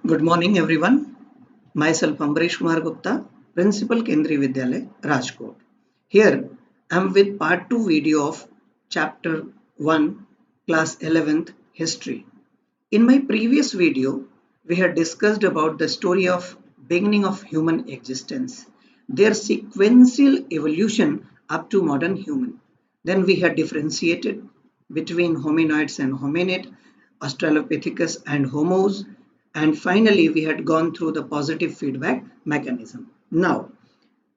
Good morning, everyone. Myself Ambrish Kumar Gupta, Principal Kendriya Vidyalaya, Rajkot. Here, I am with part 2 video of Chapter 1, Class 11th History. In my previous video, we had discussed about the story of beginning of human existence, their sequential evolution up to modern human. Then we had differentiated between hominoids and hominid, Australopithecus and Homos, and finally we had gone through the positive feedback mechanism. Now,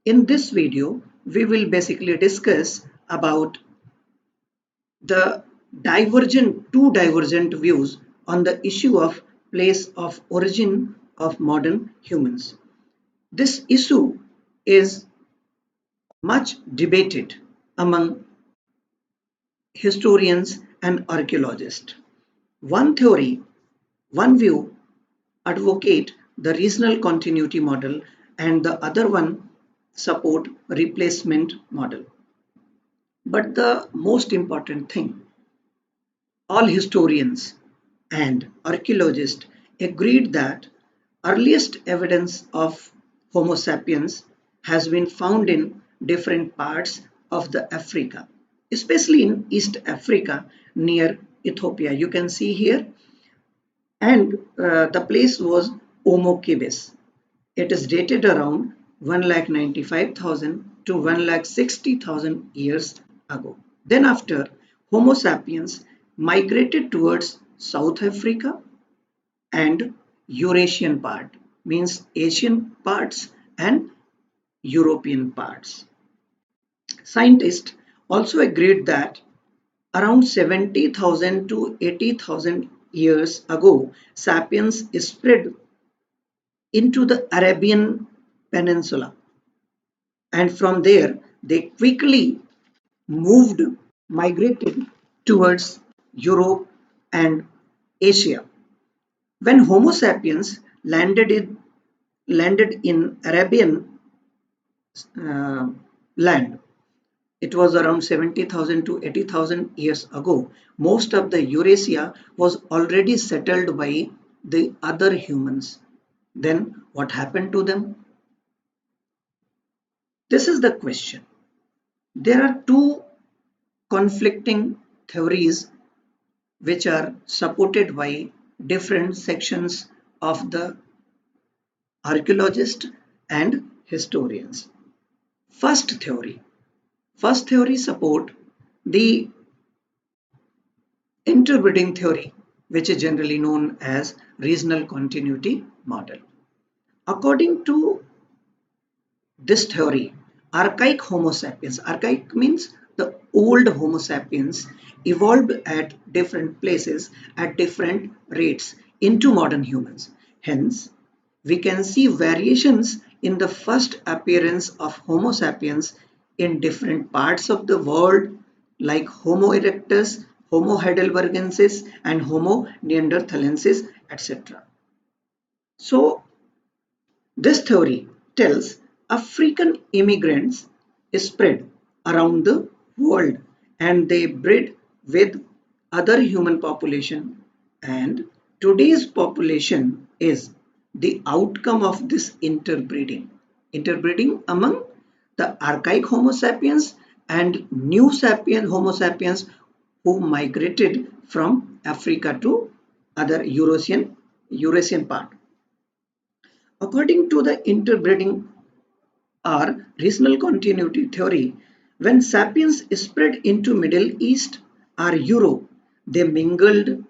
in this video, we will basically discuss about the two divergent views on the issue of place of origin of modern humans. This issue is much debated among historians and archaeologists. One theory, one view advocate the regional continuity model and the other one support replacement model. But the most important thing, all historians and archaeologists agreed that earliest evidence of Homo sapiens has been found in different parts of the Africa, especially in East Africa near Ethiopia. You can see here, and the place was Omo-Kibis. It is dated around 1,95,000 to 1,60,000 years ago. Then after, Homo sapiens migrated towards South Africa and Eurasian part, means Asian parts and European parts. Scientists also agreed that around 70,000 to 80,000 years ago, sapiens spread into the Arabian Peninsula, and from there they quickly moved, migrated towards Europe and Asia. When Homo sapiens landed in Arabian uh, land, it was around 70,000 to 80,000 years ago. Most of the Eurasia was already settled by the other humans. Then what happened to them? This is the question. There are two conflicting theories which are supported by different sections of the archaeologists and historians. First theory. First theory support the interbreeding theory, which is generally known as regional continuity model. According to this theory, archaic Homo sapiens, archaic means the old Homo sapiens, evolved at different places at different rates into modern humans. Hence, we can see variations in the first appearance of Homo sapiens in different parts of the world, like Homo erectus, Homo heidelbergensis, and Homo neanderthalensis, etc. So, this theory tells African immigrants spread around the world and they bred with other human population, and today's population is the outcome of this interbreeding. Interbreeding among the archaic Homo sapiens and new Homo sapiens who migrated from Africa to other Eurasian part. According to the interbreeding or regional continuity theory, when sapiens spread into Middle East or Europe, they mingled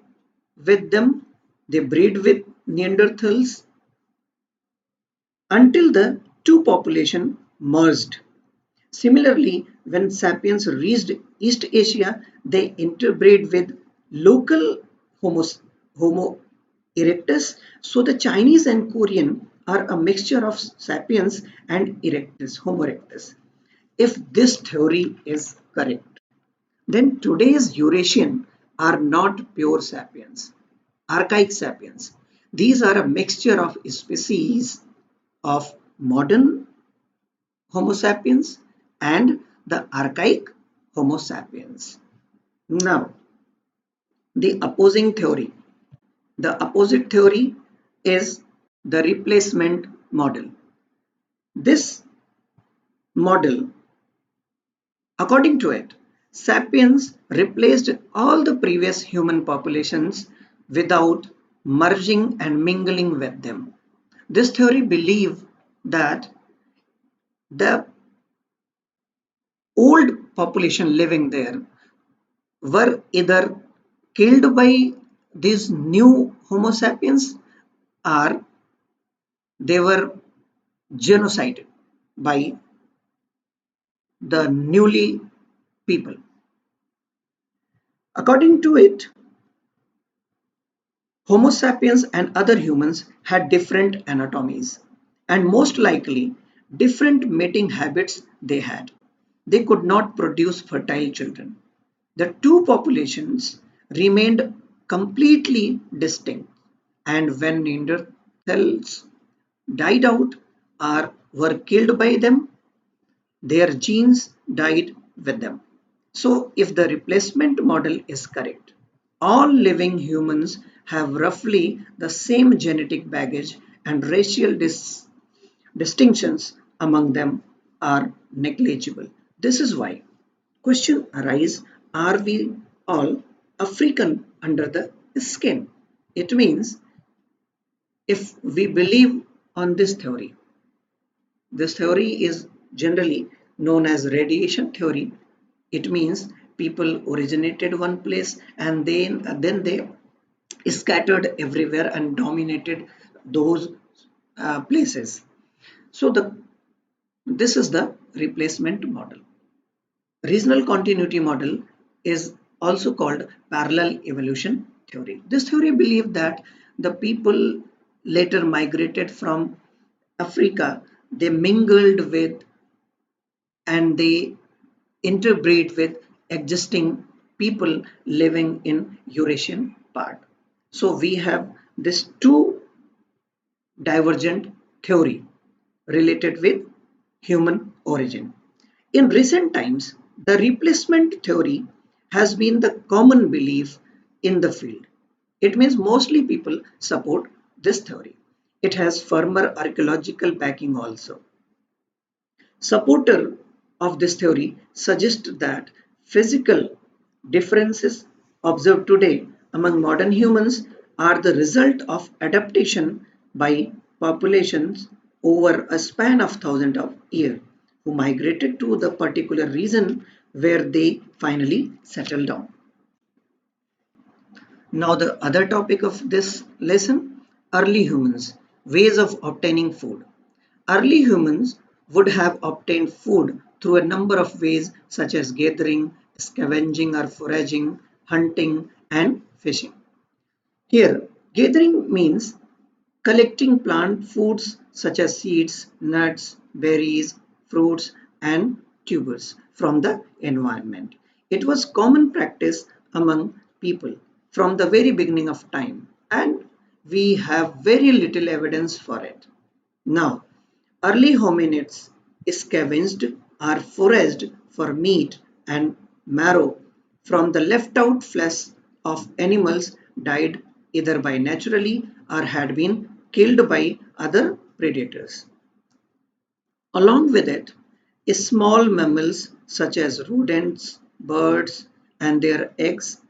with them, they bred with Neanderthals until the two populations merged. Similarly, when sapiens reached East Asia, they interbred with local Homo erectus. So the Chinese and Korean are a mixture of sapiens and erectus, Homo erectus. If this theory is correct, then today's Eurasian are not pure sapiens, archaic sapiens. These are a mixture of species of modern Homo sapiens and the archaic Homo sapiens. Now, the opposing theory. The opposite theory is the replacement model. This model, according to it, sapiens replaced all the previous human populations without merging and mingling with them. This theory believes that the old population living there were either killed by these new Homo sapiens or they were genocided by the newly people. According to it, Homo sapiens and other humans had different anatomies and most likely different mating habits they had. They could not produce fertile children. The two populations remained completely distinct, and when Neanderthals died out or were killed by them, their genes died with them. So, if the replacement model is correct, all living humans have roughly the same genetic baggage and racial distinctions among them are negligible. This is why question arise, are we all African under the skin? It means if we believe on this theory is generally known as radiation theory. It means people originated one place and then they scattered everywhere and dominated those places. So this is the replacement model. Regional continuity model is also called parallel evolution theory. This theory believed that the people later migrated from Africa, they mingled with and they interbreed with existing people living in Eurasian part. So we have this two divergent theory related with human origin. In recent times, the replacement theory has been the common belief in the field. It means mostly people support this theory. It has firmer archaeological backing also. Supporter of this theory suggest that physical differences observed today among modern humans are the result of adaptation by populations over a span of thousands of years who migrated to the particular region where they finally settled down. Now the other topic of this lesson, early humans, ways of obtaining food. Early humans would have obtained food through a number of ways such as gathering, scavenging or foraging, hunting and fishing. Here, gathering means collecting plant foods such as seeds, nuts, berries, fruits and tubers from the environment. It was common practice among people from the very beginning of time and we have very little evidence for it. Now, early hominids scavenged or foraged for meat and marrow from the left out flesh of animals died either by naturally or had been killed by other predators. Along with it, small mammals such as rodents, birds and their eggs,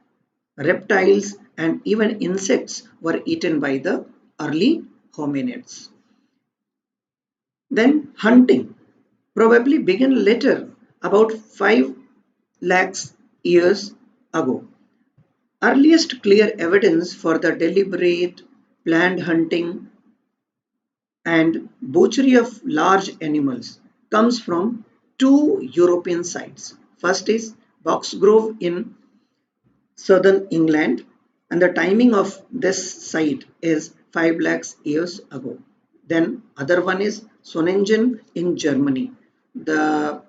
reptiles and even insects were eaten by the early hominids. Then hunting probably began later, about 5 lakhs years ago. Earliest clear evidence for the deliberate planned hunting and butchery of large animals comes from two European sites. First is Boxgrove in southern England, and the timing of this site is 5 lakhs years ago. Then other one is Sonningen in Germany. The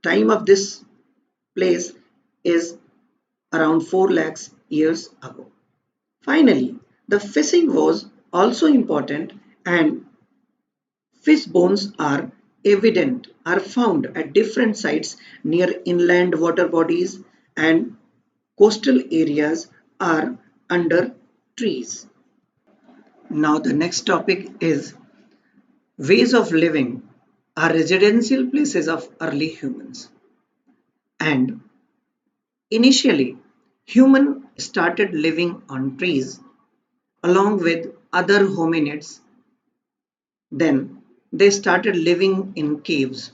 time of this place is around 4 lakhs years ago. Finally, the fishing was also important and fish bones are found at different sites near inland water bodies and coastal areas are under trees. Now the next topic is ways of living are residential places of early humans. And initially, humans started living on trees along with other hominids. Then they started living in caves.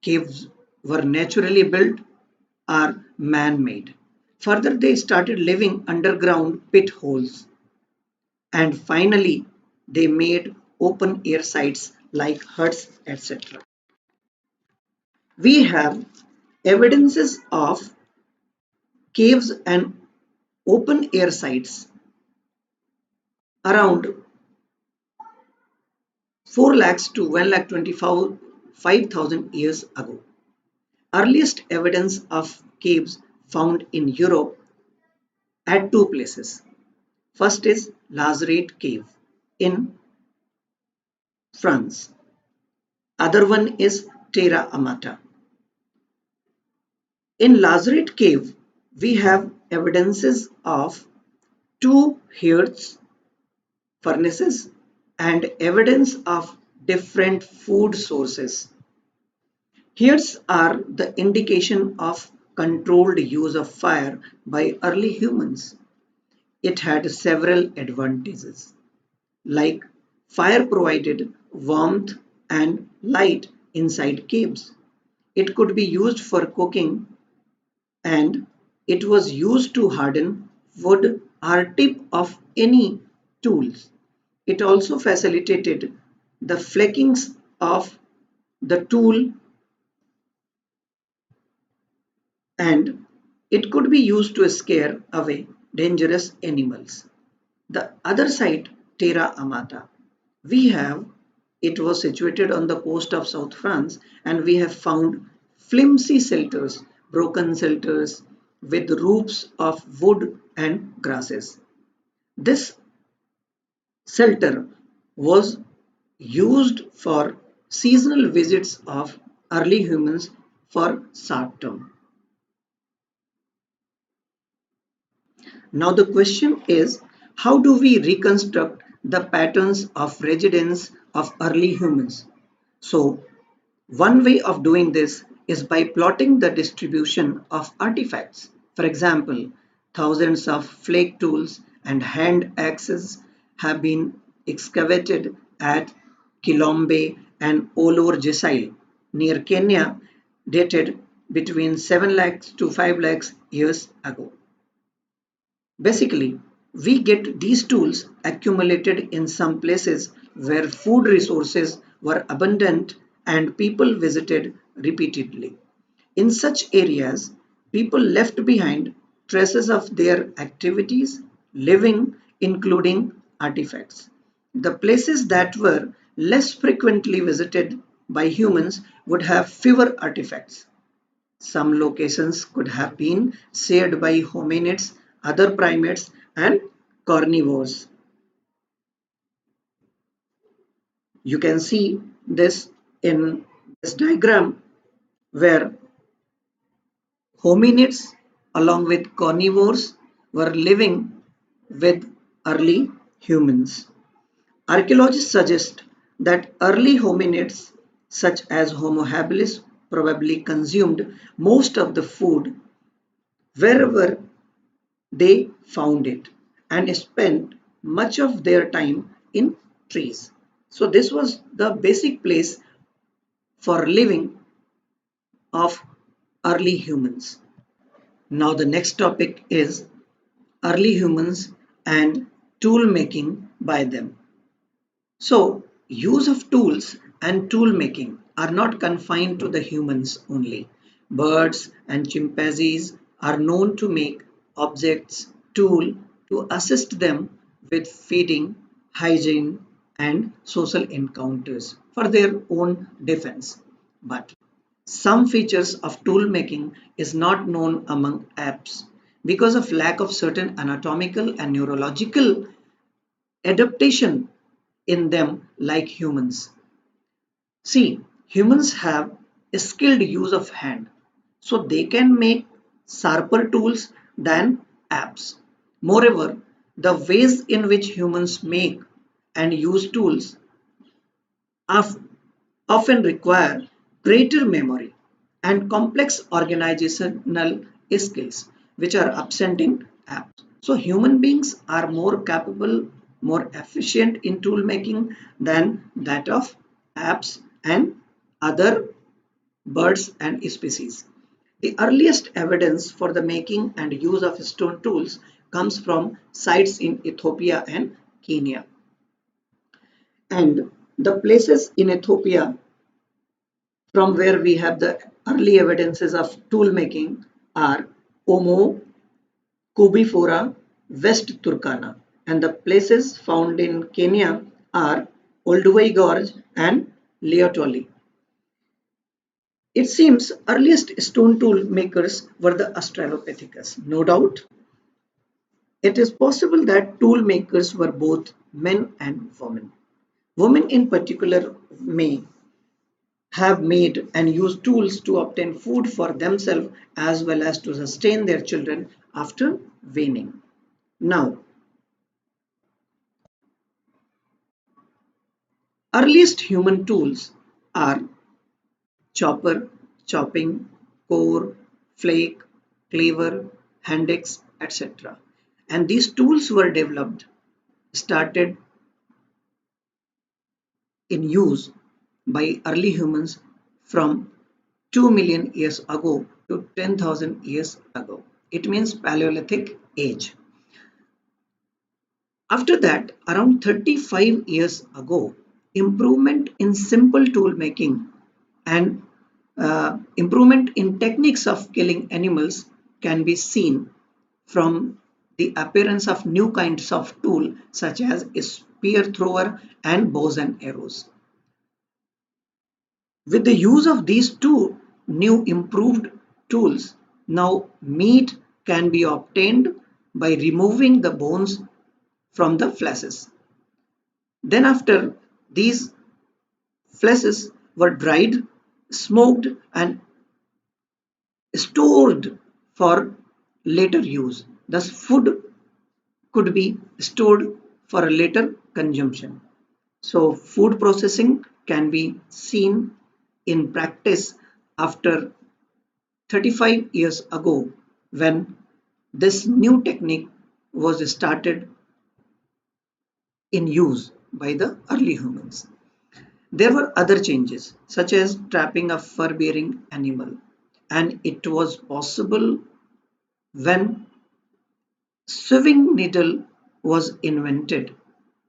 Caves were naturally built or man-made. Further, they started living underground pit holes. And finally, they made open air sites like huts, etc. We have evidences of caves and open air sites around 4 lakhs to 1 lakh 25,000 years ago. Earliest evidence of caves found in Europe at two places. First is Lazarate Cave in France. Other one is Terra Amata. In Lazarate Cave, we have evidences of two hearths, furnaces, and evidence of different food sources. Hearths are the indication of controlled use of fire by early humans. It had several advantages, like fire provided warmth and light inside caves. It could be used for cooking and it was used to harden wood or tip of any tools. It also facilitated the flakings of the tool and it could be used to scare away dangerous animals. The other side, Terra Amata, we have it was situated on the coast of South France and we have found flimsy shelters, broken shelters with roofs of wood and grasses. This shelter was used for seasonal visits of early humans for short term. Now the question is, how do we reconstruct the patterns of residence of early humans? So one way of doing this is by plotting the distribution of artifacts. For example, thousands of flake tools and hand axes have been excavated at Kilombe and Olor Gesil near Kenya, dated between 7 lakhs to 5 lakhs years ago. Basically, we get these tools accumulated in some places where food resources were abundant and people visited repeatedly. In such areas, people left behind traces of their activities, living, including artifacts. The places that were less frequently visited by humans would have fewer artifacts. Some locations could have been shared by hominids, other primates, and carnivores. You can see this in this diagram where hominids along with carnivores were living with early humans. Archaeologists suggest that early hominids such as Homo habilis probably consumed most of the food wherever they found it and spent much of their time in trees. So this was the basic place for living of early humans. Now the next topic is early humans and tool making by them. So use of tools and tool making are not confined to the humans only. Birds and chimpanzees are known to make objects tool to assist them with feeding, hygiene and social encounters for their own defense. But some features of tool making is not known among apes because of lack of certain anatomical and neurological adaptation in them like humans. See, humans have a skilled use of hand, so they can make sharper tools than apes. Moreover, the ways in which humans make and use tools of- often require greater memory and complex organizational skills which are absent in apps. So human beings are more capable, more efficient in tool making than that of apps and other birds and species. The earliest evidence for the making and use of stone tools comes from sites in Ethiopia and Kenya. And the places in Ethiopia from where we have the early evidences of tool making are Omo, Kubifora, West Turkana. And the places found in Kenya are Olduvai Gorge and Leotoli. It seems earliest stone tool makers were the Australopithecus. No doubt, it is possible that tool makers were both men and women. Women in particular may have made and used tools to obtain food for themselves as well as to sustain their children after weaning. Now, earliest human tools are chopper, chopping, core, flake, cleaver, hand axe, etc. And these tools were developed, started in use by early humans from 2 million years ago to 10,000 years ago. It means Paleolithic age. After that, around 35 years ago, improvement in simple tool making and improvement in techniques of killing animals can be seen from the appearance of new kinds of tool such as a spear thrower and bows and arrows. With the use of these two new improved tools, now meat can be obtained by removing the bones from the fleshes. Then after these fleshes were dried, smoked and stored for later use. Thus food could be stored for a later consumption. So food processing can be seen in practice after 35 years ago when this new technique was started in use by the early humans. There were other changes such as trapping a fur-bearing animal, and it was possible when sewing needle was invented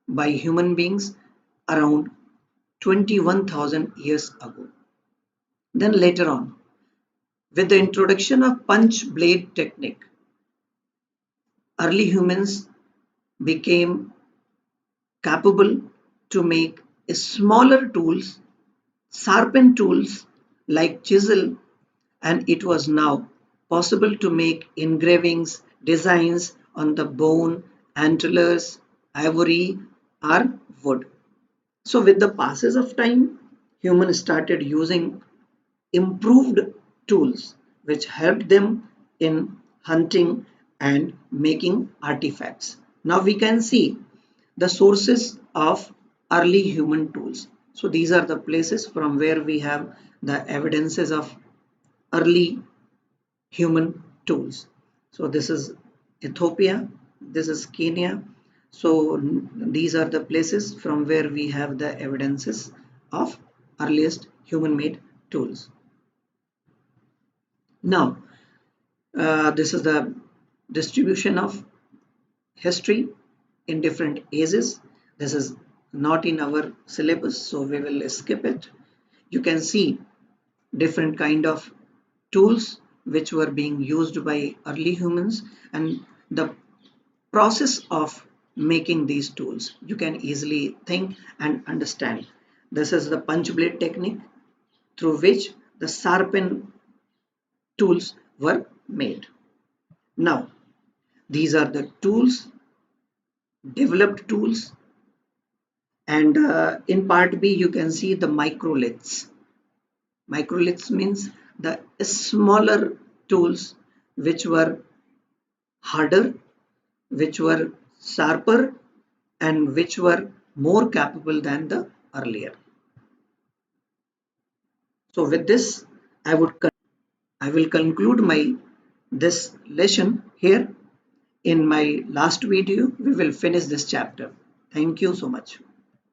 by human beings around 21,000 years ago. Then later on, with the introduction of punch blade technique, early humans became capable to make smaller tools, sharpened tools like chisel, and it was now possible to make engravings, designs on the bone, antlers, ivory, or wood. So with the passage of time, humans started using improved tools which helped them in hunting and making artifacts. Now we can see the sources of early human tools. So these are the places from where we have the evidences of early human tools. So this is Ethiopia, this is Kenya. So these are the places from where we have the evidences of earliest human made tools. Now, this is the distribution of history in different ages. This is not in our syllabus, so we will skip it. You can see different kind of tools which were being used by early humans and the process of making these tools. You can easily think and understand. This is the punch blade technique through which the sharpen tools were made. Now, these are the tools, developed tools, and in part B, you can see the microliths. Microliths means the smaller tools which were harder, which were sharper, and which were more capable than the earlier. So with this, I will conclude my this lesson here. In my last video, we will finish this chapter. Thank you so much.